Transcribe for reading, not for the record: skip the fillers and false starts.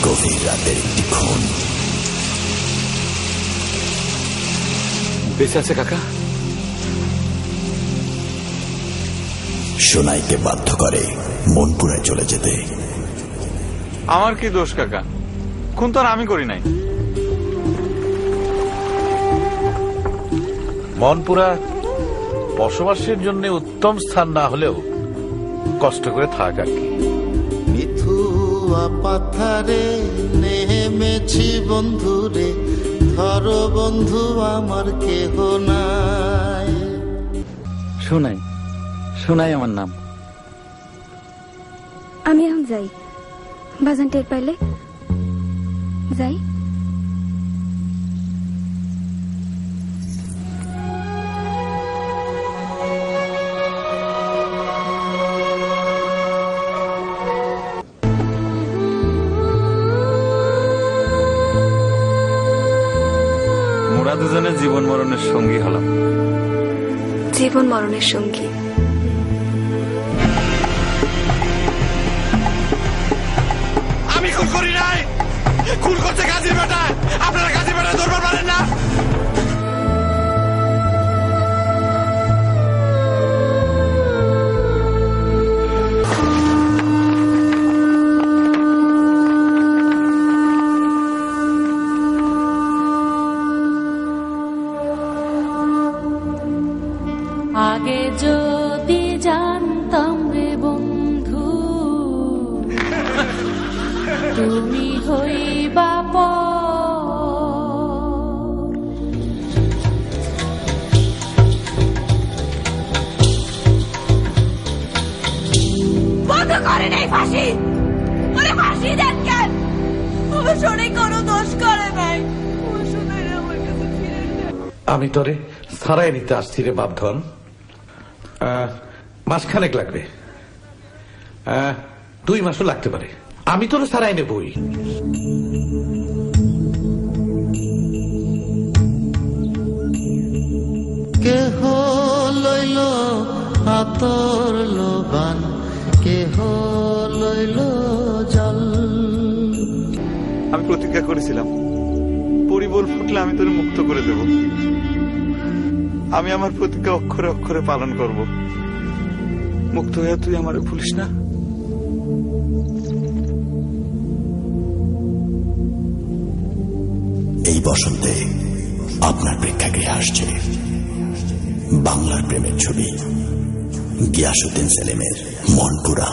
গভীর রাতের একটি খুন। বেঁচে আছে কাকা? সোনাইকে বাধ্য করে মনপুরায় চলে যেতে। আমার কি দোষ কাকা? খুন তো আর আমি করি নাই। মনপুরা বসবাসের জন্য উত্তম স্থান না হলেও কষ্ট করে থাক আর কি। মিথুয়া পাথারে নেমেছি বন্ধুরে, ধরো বন্ধু আমার কেহ নাই। শোনাই, শোনাই আমার নাম। আমি এখন যাই, বাজান টের পাইলে যাই। মোরা দুজনে জীবন মরণের সঙ্গী হলাম। জীবন মরণের সঙ্গী। আমি খুন করি নাই, খুন করছে গাজীর বেটা। আপনারা গাজীর বেটা ধরবার পারেন না? আগে যদি জানতাম রে বন্ধু, তুমি হইবা বন্ধ করে নেই ফাঁসি। ওরে ফাঁসি দেন কেন? আমার শোনে কোনো দোষ করে নাই। আমি তোরে সারাই নিতে আসছি রে বাপধন। মাসখানেক লাগবে, 2 মাসও লাগতে পারে। আমি তোরে সারাই নেবই। কেহ লইল আতর লোবান, কেহ লইল জল। আমি প্রতিজ্ঞা করেছিলাম, পরিবল ফুটলে আমি তোরে মুক্ত করে দেব। আমি আমার প্রতিজ্ঞা অক্ষরে অক্ষরে পালন করব। মুক্ত হয়ে তুই আমারে ভুলিস না। এই বসন্তে আপনার প্রেক্ষাগৃহে আসছে বাংলার প্রেমের ছবি গিয়াসউদ্দিন সেলিমের মনপুরা।